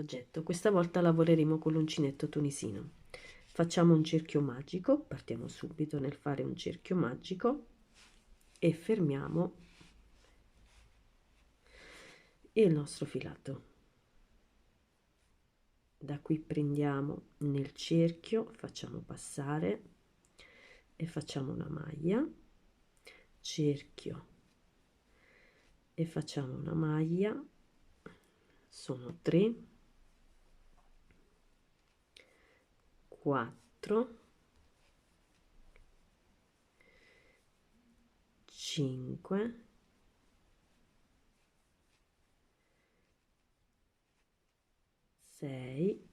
progetto. Questa volta lavoreremo con l'uncinetto tunisino. Facciamo un cerchio magico, partiamo subito nel fare un cerchio magico e fermiamo il nostro filato. Da qui prendiamo nel cerchio, facciamo passare e facciamo una maglia, cerchio e facciamo una maglia, sono 3, 4, 5, 6,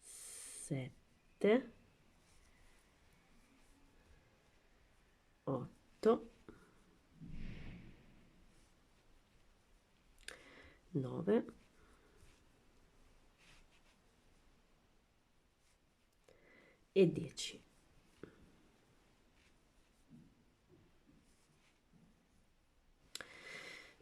7, 8, 9 e 10.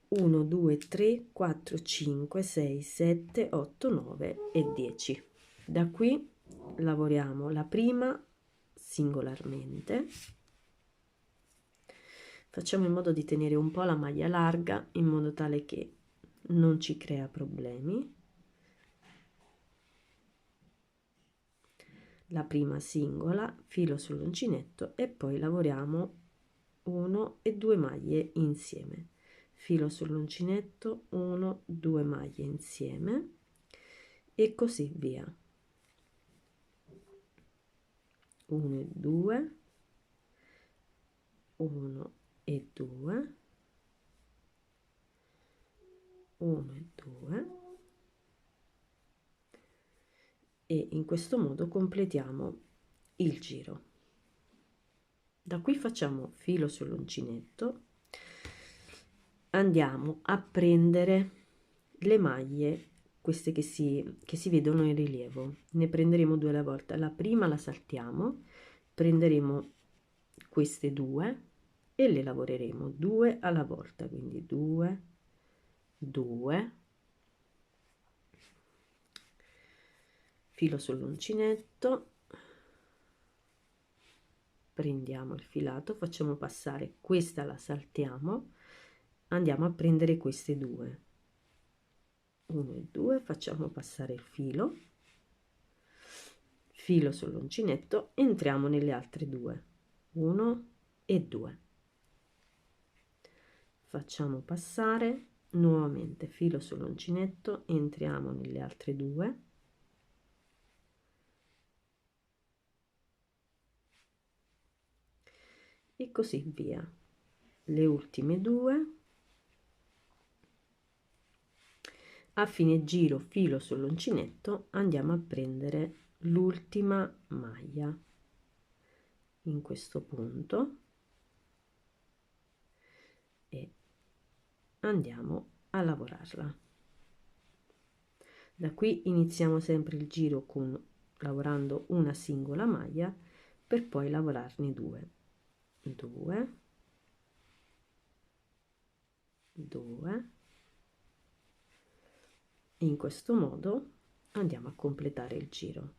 Uno, 2, 3, 4, 5, 6, 7, 8, 9 e 10. Da qui lavoriamo la prima singolarmente, facciamo in modo di tenere un po' la maglia larga in modo tale che non ci crea problemi. La prima singola, filo sull'uncinetto e poi lavoriamo 1 e 2 maglie insieme, filo sull'uncinetto, 1, 2 maglie insieme e così via. 1 e 2, 1 e 2, 1 e 2 e in questo modo completiamo il giro. Da qui facciamo filo sull'uncinetto, andiamo a prendere le maglie, queste che si vedono in rilievo, ne prenderemo 2 alla volta. La prima la saltiamo, prenderemo queste 2 e le lavoreremo 2 alla volta, quindi 2, 2, filo sull'uncinetto, prendiamo il filato, facciamo passare questa, la saltiamo, andiamo a prendere queste 2, 1 e 2, facciamo passare il filo, filo sull'uncinetto, entriamo nelle altre 2, 1 e 2, facciamo passare nuovamente filo sull'uncinetto, entriamo nelle altre 2 e così via. Le ultime 2, a fine giro filo sull'uncinetto, andiamo a prendere l'ultima maglia in questo punto e andiamo a lavorarla. Da qui iniziamo sempre il giro con lavorando una singola maglia per poi lavorarne 2, 2, 2 e in questo modo andiamo a completare il giro.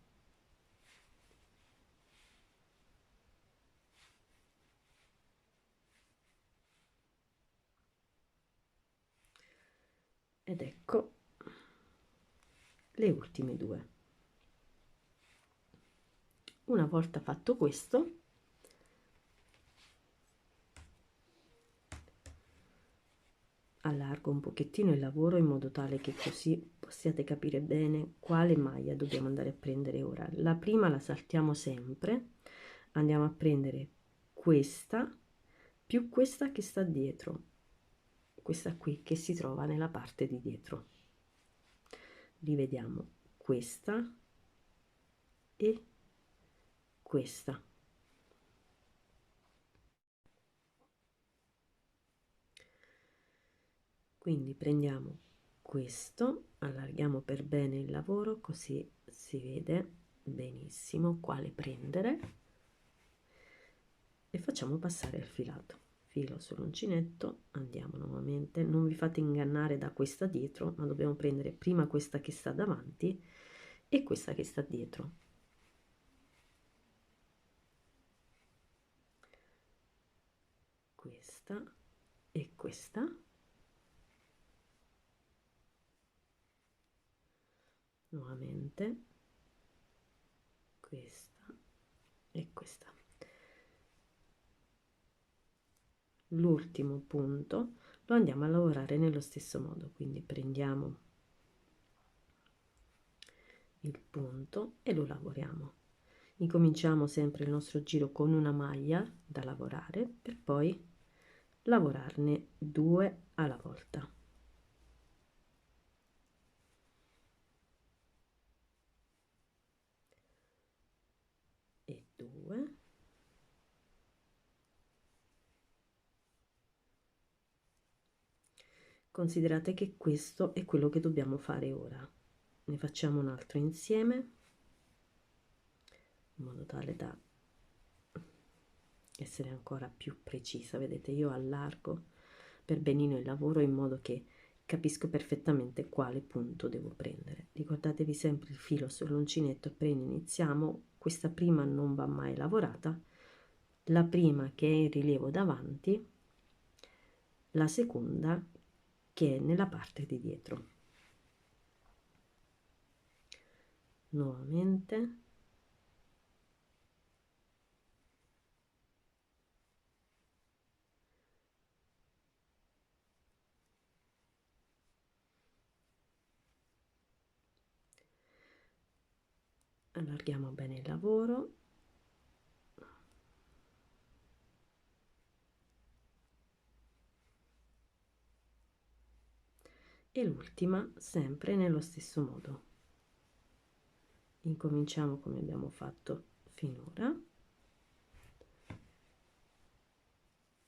Ed ecco le ultime 2. Una volta fatto questo, allargo un pochettino il lavoro in modo tale che così possiate capire bene quale maglia dobbiamo andare a prendere ora. La prima la saltiamo sempre, andiamo a prendere questa più questa che sta dietro, questa qui che si trova nella parte di dietro. Rivediamo questa e questa. Quindi prendiamo questo, allarghiamo per bene il lavoro così si vede benissimo quale prendere e facciamo passare il filato. filo sull'uncinetto, andiamo nuovamente, non vi fate ingannare da questa dietro, ma dobbiamo prendere prima questa che sta davanti e questa che sta dietro. Questa e questa. Nuovamente questa e questa. L'ultimo punto lo andiamo a lavorare nello stesso modo, quindi prendiamo il punto e lo lavoriamo. Incominciamo sempre il nostro giro con una maglia da lavorare per poi lavorarne 2 alla volta. E 2. Considerate che questo è quello che dobbiamo fare ora. Ne facciamo un altro insieme in modo tale da essere ancora più precisa. Vedete, io allargo per benino il lavoro in modo che capisco perfettamente quale punto devo prendere. Ricordatevi sempre il filo sull'uncinetto appena iniziamo. Questa prima non va mai lavorata, la prima che è in rilievo davanti, la seconda che è nella parte di dietro. Nuovamente allarghiamo bene il lavoro. E l'ultima sempre nello stesso modo. Incominciamo come abbiamo fatto finora.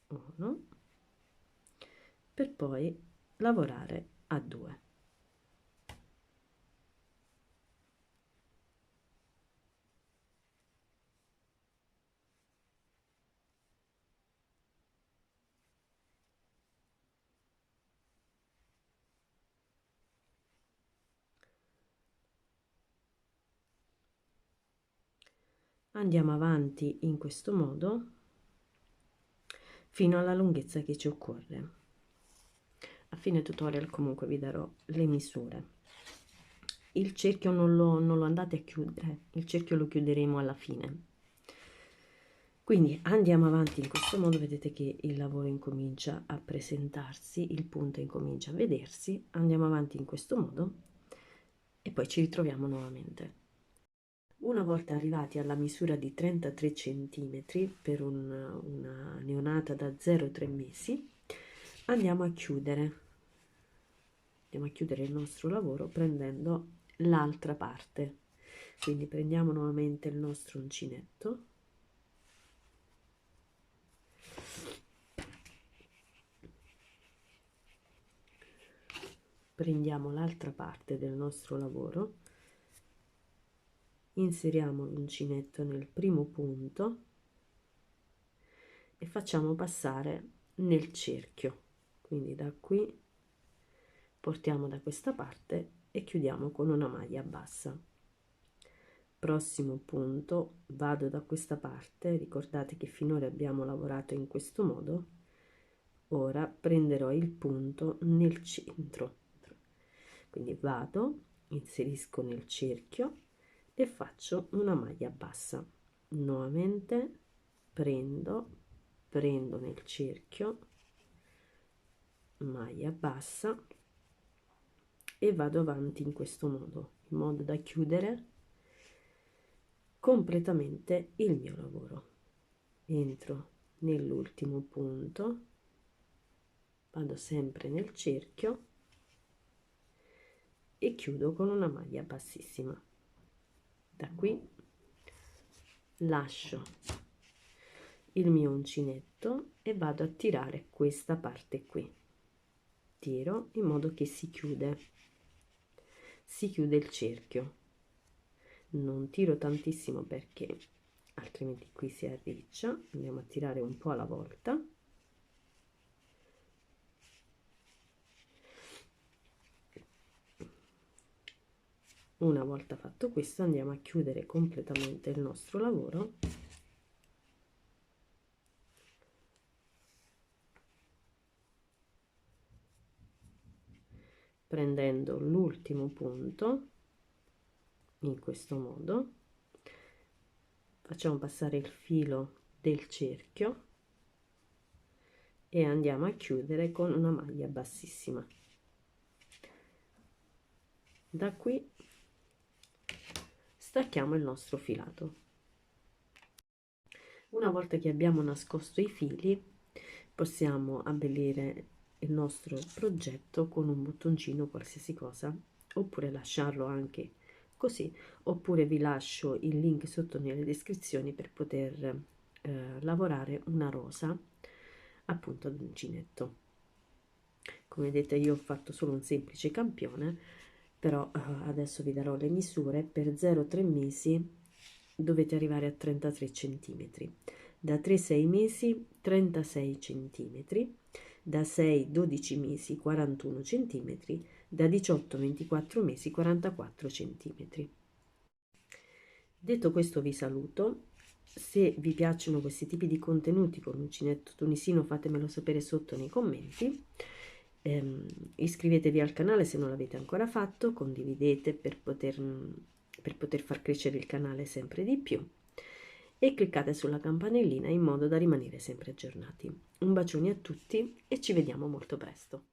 1 per poi lavorare a 2. Andiamo avanti in questo modo fino alla lunghezza che ci occorre. A fine tutorial comunque vi darò le misure. Il cerchio non lo andate a chiudere, il cerchio lo chiuderemo alla fine. Quindi andiamo avanti in questo modo, vedete che il lavoro incomincia a presentarsi, il punto incomincia a vedersi, andiamo avanti in questo modo e poi ci ritroviamo nuovamente. Una volta arrivati alla misura di 33 cm per una neonata da 0-3 mesi, andiamo a chiudere il nostro lavoro prendendo l'altra parte. Quindi prendiamo nuovamente il nostro uncinetto, prendiamo l'altra parte del nostro lavoro, inseriamo l'uncinetto nel primo punto e facciamo passare nel cerchio, quindi da qui portiamo da questa parte e chiudiamo con una maglia bassa. Prossimo punto, vado da questa parte, ricordate che finora abbiamo lavorato in questo modo, ora prenderò il punto nel centro, quindi vado, inserisco nel cerchio e faccio una maglia bassa. Nuovamente prendo nel cerchio, maglia bassa e vado avanti in questo modo, in modo da chiudere completamente il mio lavoro. Entro nell'ultimo punto, vado sempre nel cerchio e chiudo con una maglia bassissima. Da qui lascio il mio uncinetto e vado a tirare questa parte qui, tiro in modo che si chiude il cerchio. Non tiro tantissimo perché altrimenti qui si arriccia, andiamo a tirare un po' alla volta Una volta fatto questo andiamo a chiudere completamente il nostro lavoro prendendo l'ultimo punto in questo modo, facciamo passare il filo del cerchio e andiamo a chiudere con una maglia bassissima. Da qui stacchiamo il nostro filato. Una volta che abbiamo nascosto i fili, possiamo abbellire il nostro progetto con un bottoncino, qualsiasi cosa, oppure lasciarlo anche così, oppure vi lascio il link sotto nelle descrizioni per poter lavorare una rosa appunto ad uncinetto. Come vedete io ho fatto solo un semplice campione, però adesso vi darò le misure. Per 0-3 mesi dovete arrivare a 33 centimetri, da 3-6 mesi 36 centimetri, da 6-12 mesi 41 centimetri, da 18-24 mesi 44 centimetri. Detto questo vi saluto. Se vi piacciono questi tipi di contenuti con l'uncinetto tunisino fatemelo sapere sotto nei commenti. Iscrivetevi al canale se non l'avete ancora fatto, condividete per poter far crescere il canale sempre di più e cliccate sulla campanellina in modo da rimanere sempre aggiornati. Un bacione a tutti e ci vediamo molto presto.